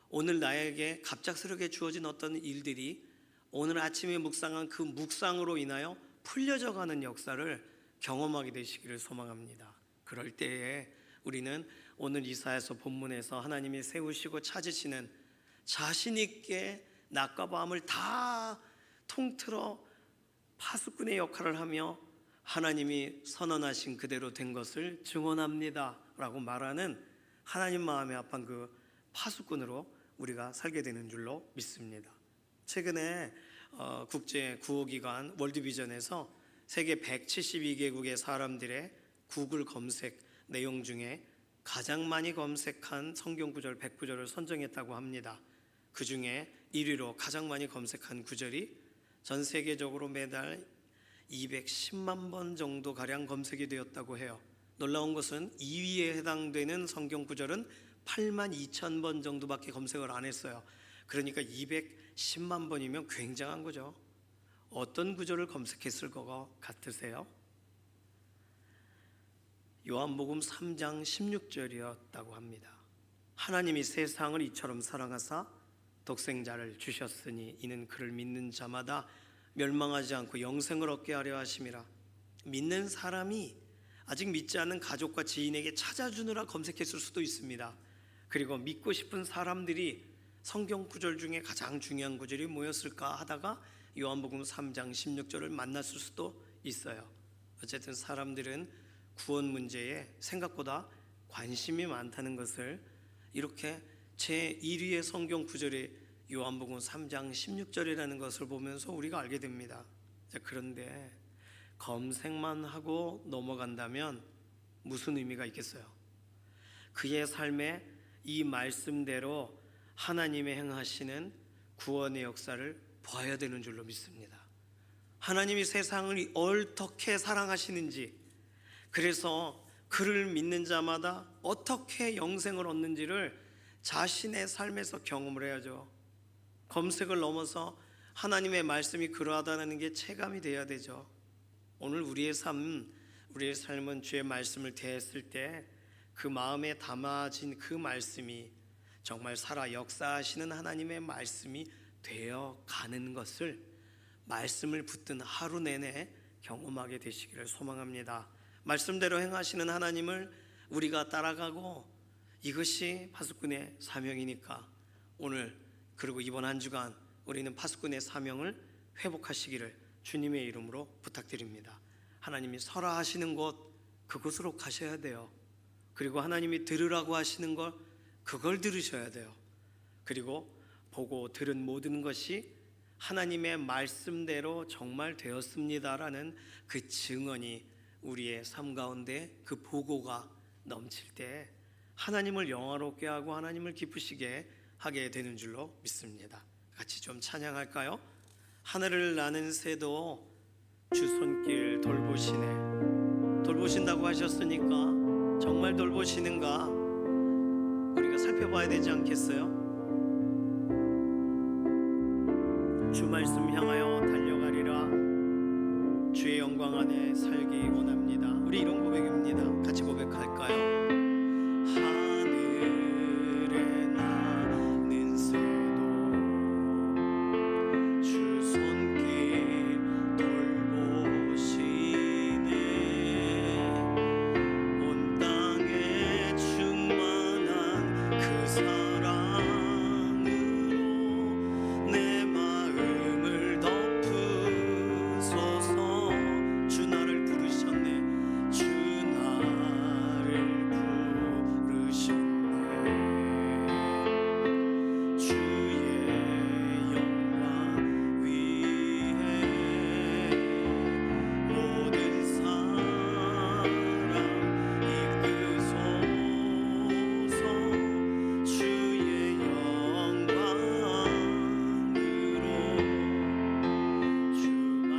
오늘 나에게 갑작스럽게 주어진 어떤 일들이 오늘 아침에 묵상한 그 묵상으로 인하여 풀려져 가는 역사를 경험하게 되시기를 소망합니다. 그럴 때에 우리는 오늘 이사야서 본문에서 하나님이 세우시고 찾으시는 자신 있게 낮과 밤을 다 통틀어 파수꾼의 역할을 하며 하나님이 선언하신 그대로 된 것을 증언합니다 라고 말하는 하나님 마음에 합한 그 파수꾼으로 우리가 살게 되는 줄로 믿습니다. 최근에 국제 구호기관 월드비전에서 세계 172개국의 사람들의 구글 검색 내용 중에 가장 많이 검색한 성경 구절 100구절을 선정했다고 합니다. 그 중에 1위로 가장 많이 검색한 구절이 전 세계적으로 매달 210만 번 정도 가량 검색이 되었다고 해요. 놀라운 것은 2위에 해당되는 성경 구절은 8만 2천 번 정도밖에 검색을 안 했어요. 그러니까 210만 번이면 굉장한 거죠. 어떤 구절을 검색했을 것 같으세요? 요한복음 3장 16절이었다고 합니다. 하나님이 세상을 이처럼 사랑하사 독생자를 주셨으니 이는 그를 믿는 자마다 멸망하지 않고 영생을 얻게 하려 하심이라. 믿는 사람이 아직 믿지 않는 가족과 지인에게 찾아주느라 검색했을 수도 있습니다. 그리고 믿고 싶은 사람들이 성경 구절 중에 가장 중요한 구절이 뭐였을까 하다가 요한복음 3장 16절을 만났을 수도 있어요. 어쨌든 사람들은 구원 문제에 생각보다 관심이 많다는 것을 이렇게 제1위의 성경 구절이 요한복음 3장 16절이라는 것을 보면서 우리가 알게 됩니다. 그런데 검색만 하고 넘어간다면 무슨 의미가 있겠어요? 그의 삶에 이 말씀대로 하나님의 행하시는 구원의 역사를 봐야 되는 줄로 믿습니다. 하나님이 세상을 어떻게 사랑하시는지, 그래서 그를 믿는 자마다 어떻게 영생을 얻는지를 자신의 삶에서 경험을 해야죠. 검색을 넘어서 하나님의 말씀이 그러하다는 게 체감이 돼야 되죠. 오늘 우리의 삶은 주의 말씀을 대했을 때 그 마음에 담아진 그 말씀이 정말 살아 역사하시는 하나님의 말씀이 되어 가는 것을 말씀을 붙든 하루 내내 경험하게 되시기를 소망합니다. 말씀대로 행하시는 하나님을 우리가 따라가고 이것이 파수꾼의 사명이니까 오늘 그리고 이번 한 주간 우리는 파수꾼의 사명을 회복하시기를 주님의 이름으로 부탁드립니다. 하나님이 서라 하시는 곳 그곳으로 가셔야 돼요. 그리고 하나님이 들으라고 하시는 걸 그걸 들으셔야 돼요. 그리고 보고 들은 모든 것이 하나님의 말씀대로 정말 되었습니다라는 그 증언이 우리의 삶 가운데 그 보고가 넘칠 때 하나님을 영화롭게 하고 하나님을 기쁘시게 하게 되는 줄로 믿습니다. 같이 좀 찬양할까요? 하늘을 나는 새도 주 손길 돌보시네. 돌보신다고 하셨으니까 정말 돌보시는가 우리가 살펴봐야 되지 않겠어요? 주 말씀 향하여 달려가리라. 주의 영광 안에 살기 원합니다. 우리 이런 고백입니다. 같이 고백할까요? 하늘에 나는 새도 주 손길 돌보시네. 온 땅에 충만한 그 사랑으로 내 마음을 덮으소서. 주 나를 부르셨네. 주 나를 부르셨네. 주의 영광 위에 모든 사람 이끄소서. 주의 영광으로 주 말씀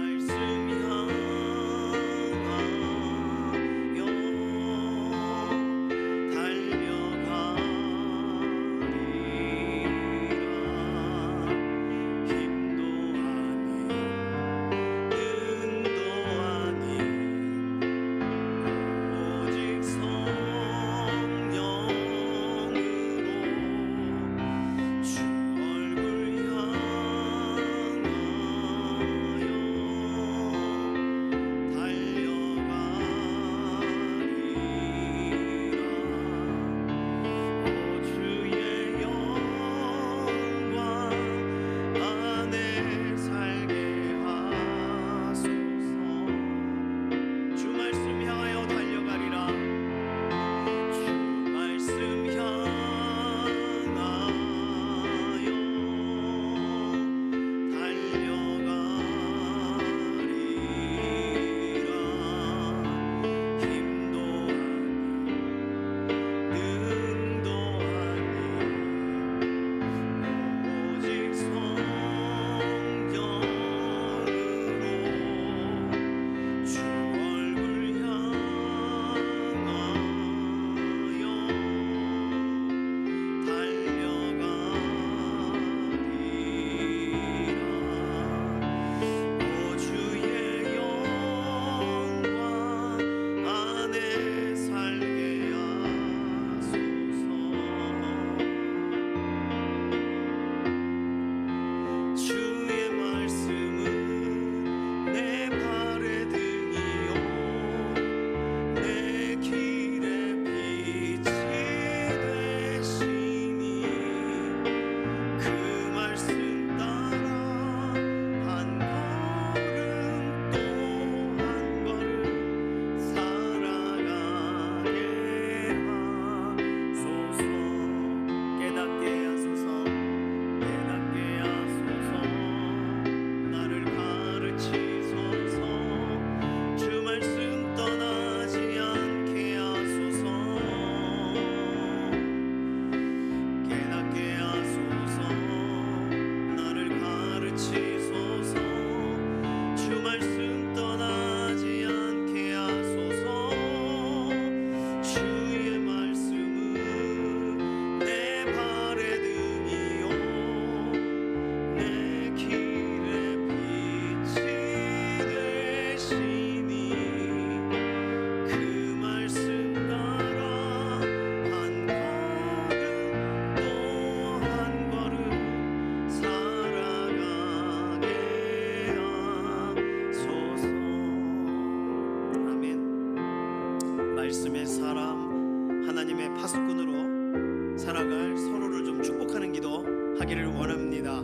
말씀의 사람, 하나님의 파수꾼으로 살아갈 서로를 좀 축복하는 기도 하기를 원합니다.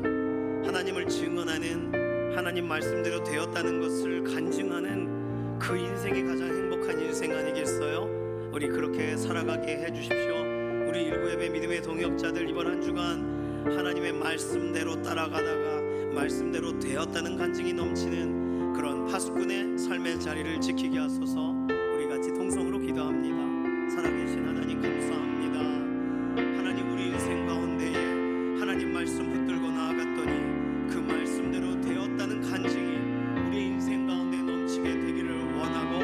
하나님을 증언하는, 하나님 말씀대로 되었다는 것을 간증하는 그 인생이 가장 행복한 인생 아니겠어요? 우리 그렇게 살아가게 해주십시오. 우리 일구예배 믿음의 동역자들, 이번 한 주간 하나님의 말씀대로 따라가다가 말씀대로 되었다는 간증이 넘치는 그런 파수꾼의 삶의 자리를 지키게 하소서. 우리 같이 통성으로 기도합니다. 살아계신 하나님 감사합니다. 하나님, 우리 인생 가운데에 하나님 말씀 붙들고 나아갔더니 그 말씀대로 되었다는 간증이 우리 인생 가운데 넘치게 되기를 원하고,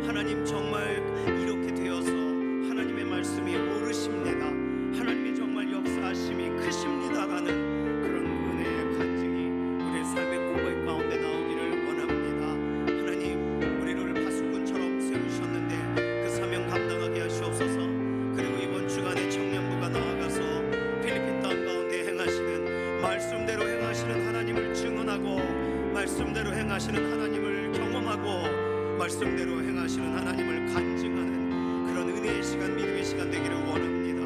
하나님 정말 이렇게 되어서 하나님의 말씀이 오르십니다, 하나님의 정말 역사하심이 크십니다라는 그런 은혜의 간증이 우리의 삶의 고백 가운데 나오기를 원합니다. 하나님, 우리를 파수꾼처럼 세우셨는데 그 사명 감당하게 하시옵소서. 그리고 이번 주간에 청년부가 나아가서 필리핀 땅 가운데 행하시는 말씀대로 행하시는 하나님을 증언하고, 말씀대로 행하시는 하나님을 경험하고, 말씀대로 행하시는 하나님을 간증하는 그런 은혜의 시간, 믿음의 시간 되기를 원합니다.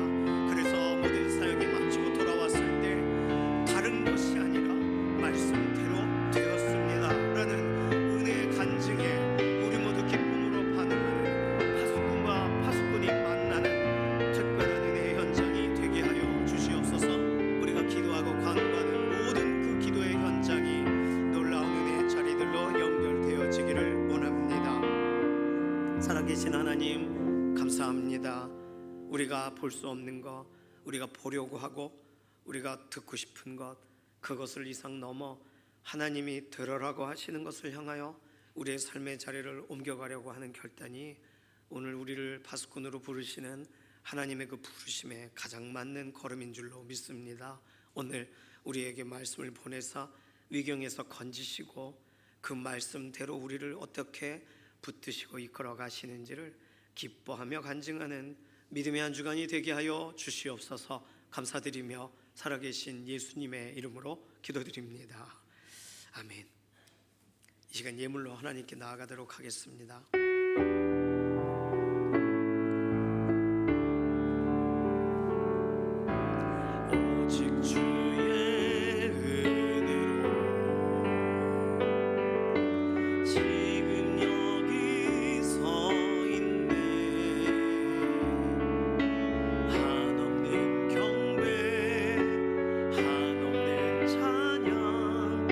그래서 모든 사역이 마치고 돌아왔을 때 다른 것이 아니라 말씀대로 되었습니다 라는 은혜의 간증에 우리 모두 기쁨으로 반응하는 파수꾼과 파수꾼이 만나는 특별한 은혜의 현장이 되게 하여 주시옵소서. 우리가 기도하고 간구하는 모든 그 기도의 현장이 놀라운 은혜의 자리들로 연결되어지기를 원합니다. 살아계신 하나님 감사합니다. 우리가 볼 수 없는 것, 우리가 보려고 하고 우리가 듣고 싶은 것, 그것을 이상 넘어 하나님이 들으라고 하시는 것을 향하여 우리의 삶의 자리를 옮겨가려고 하는 결단이 오늘 우리를 파수꾼으로 부르시는 하나님의 그 부르심에 가장 맞는 걸음인 줄로 믿습니다. 오늘 우리에게 말씀을 보내사 위경에서 건지시고 그 말씀대로 우리를 어떻게 붙드시고 이끌어 가시는지를 기뻐하며 간증하는 믿음의 한 주간이 되게 하여 주시옵소서. 감사드리며 살아계신 예수님의 이름으로 기도드립니다. 아멘. 이 시간 예물로 하나님께 나아가도록 하겠습니다. 오직 주의 은혜로 지금 여기 서 있네. 한없는 경배, 한없는 찬양,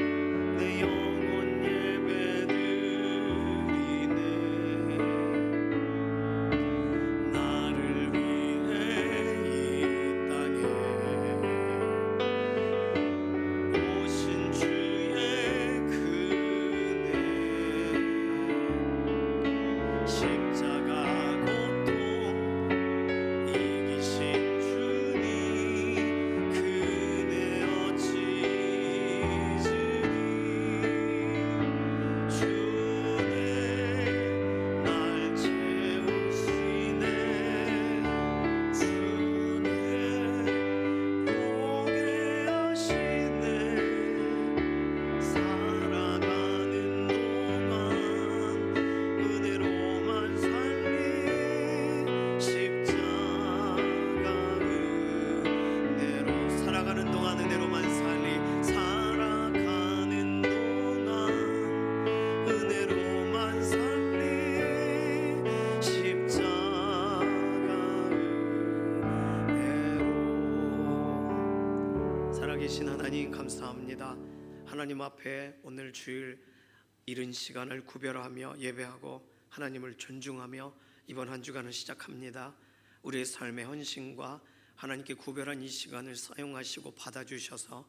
내 영혼 예배드리네. 나를 위해 이 땅에 오신 주의 그네, 십자가 고통 이기신 주님, 그네 어찌 주네 날 채우시네. 주네 보게 하시네. 살아가는 동안 은혜로만 살리, 십자가 은혜로 살아가는 동안 은혜로만 살리, 살아가는 동안 은혜로만 살리, 십자가 은혜로. 살아계신 하나님 감사합니다. 하나님 앞에 오늘 주일 이른 시간을 구별하며 예배하고 하나님을 존중하며 이번 한 주간을 시작합니다. 우리의 삶의 헌신과 하나님께 구별한 이 시간을 사용하시고 받아주셔서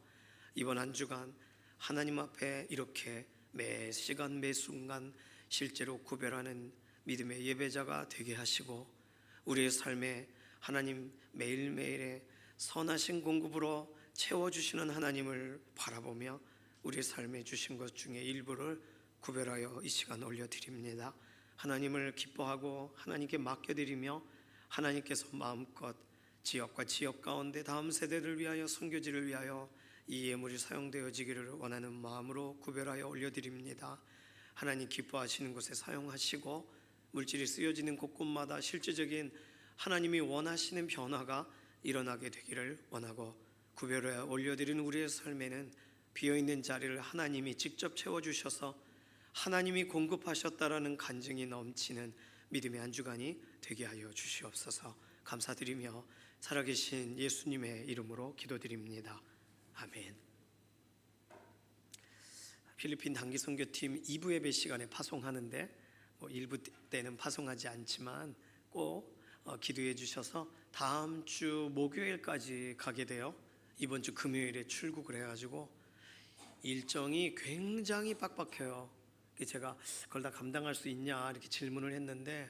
이번 한 주간 하나님 앞에 이렇게 매 시간 매 순간 실제로 구별하는 믿음의 예배자가 되게 하시고, 우리의 삶에 하나님 매일매일의 선하신 공급으로 채워주시는 하나님을 바라보며 우리의 삶에 주신 것 중에 일부를 구별하여 이 시간 올려드립니다. 하나님을 기뻐하고 하나님께 맡겨드리며 하나님께서 마음껏 지역과 지역 가운데 다음 세대를 위하여, 선교지를 위하여 이 예물이 사용되어지기를 원하는 마음으로 구별하여 올려드립니다. 하나님 기뻐하시는 곳에 사용하시고 물질이 쓰여지는 곳곳마다 실제적인 하나님이 원하시는 변화가 일어나게 되기를 원하고 구별해 올려드린 우리의 삶에는 비어있는 자리를 하나님이 직접 채워주셔서 하나님이 공급하셨다라는 간증이 넘치는 믿음의 한 주간이 되게 하여 주시옵소서. 감사드리며 살아계신 예수님의 이름으로 기도드립니다. 아멘. 필리핀 단기 선교팀 2부 예배 시간에 파송하는데 1부 때는 파송하지 않지만 꼭 기도해 주셔서 다음 주 목요일까지 가게 돼요. 이번 주 금요일에 출국을 해가지고 일정이 굉장히 빡빡해요. 제가 그걸 다 감당할 수 있냐 이렇게 질문을 했는데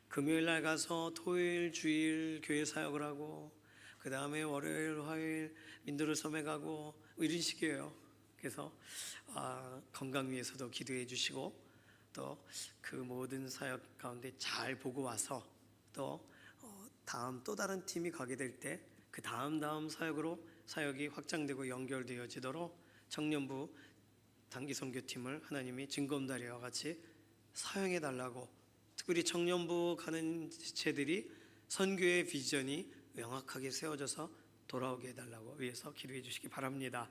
금요일 날 가서 토요일 주일 교회 사역을 하고 그 다음에 월요일 화요일 민도를 섬에 가고 이런 식이에요. 그래서 건강 위해서도 기도해 주시고 또 그 모든 사역 가운데 잘 보고 와서 또 다음 또 다른 팀이 가게 될 때 그 다음 사역으로 사역이 확장되고 연결되어지도록 청년부 단기 선교팀을 하나님이 징검다리와 같이 사용해 달라고, 특별히 청년부 가는 지체들이 선교의 비전이 명확하게 세워져서 돌아오게 해달라고 위해서 기도해 주시기 바랍니다.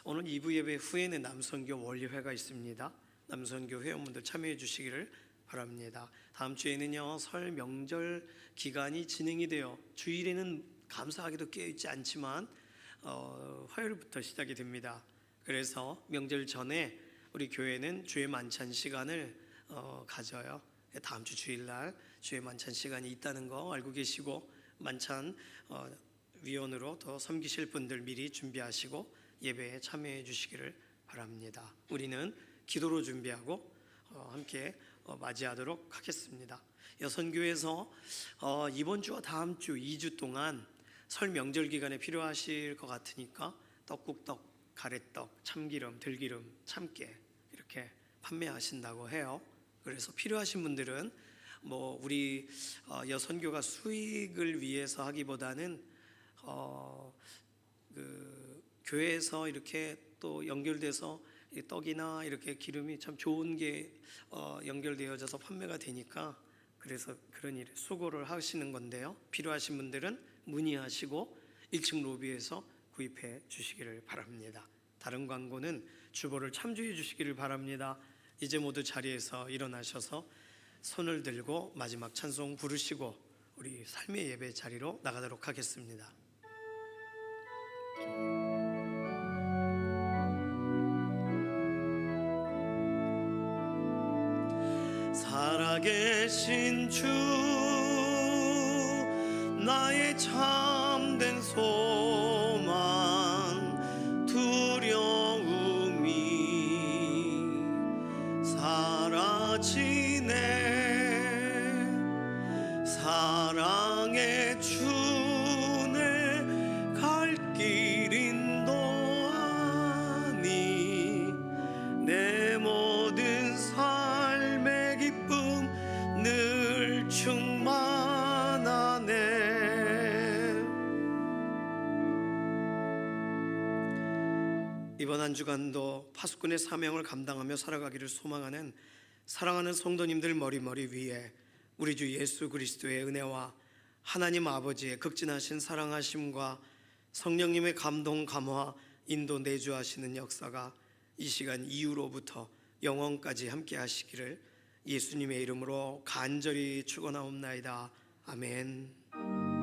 오늘 2부 예배 후에는 남선교 원리회가 있습니다. 남선교 회원분들 참여해 주시기를 바랍니다. 다음 주에는요 설 명절 기간이 진행이 돼요. 주일에는 감사하게도 깨어있지 않지만 화요일부터 시작이 됩니다. 그래서 명절 전에 우리 교회는 주의 만찬 시간을 가져요. 다음 주 주일날 주의 만찬 시간이 있다는 거 알고 계시고 만찬 위원으로 더 섬기실 분들 미리 준비하시고 예배에 참여해 주시기를 바랍니다. 우리는 기도로 준비하고 함께 맞이하도록 하겠습니다. 여선교에서 이번 주와 다음 주 2주 동안 설 명절 기간에 필요하실 것 같으니까 떡국떡, 가래떡, 참기름, 들기름, 참깨 이렇게 판매하신다고 해요. 그래서 필요하신 분들은 우리 여선교가 수익을 위해서 하기보다는 교회에서 이렇게 또 연결돼서 떡이나 이렇게 기름이 참 좋은 게 연결되어져서 판매가 되니까 그래서 그런 일에 수고를 하시는 건데요. 필요하신 분들은 문의하시고 1층 로비에서 구입해 주시기를 바랍니다. 다른 광고는 주보를 참조해 주시기를 바랍니다. 이제 모두 자리에서 일어나셔서 손을 들고 마지막 찬송 부르시고 우리 삶의 예배 자리로 나가도록 하겠습니다. 살아계신 주 나의 참된 소망 두려움이 사라지네. 사랑의 주내 갈 길 인도하니 내 모든 삶의 기쁨 늘 충만하네. 이번 한 주간도 파수꾼의 사명을 감당하며 살아가기를 소망하는 사랑하는 성도님들 머리머리 위에 우리 주 예수 그리스도의 은혜와 하나님 아버지의 극진하신 사랑하심과 성령님의 감동 감화 인도 내주하시는 역사가 이 시간 이후로부터 영원까지 함께 하시기를 예수님의 이름으로 간절히 축원하옵나이다. 아멘.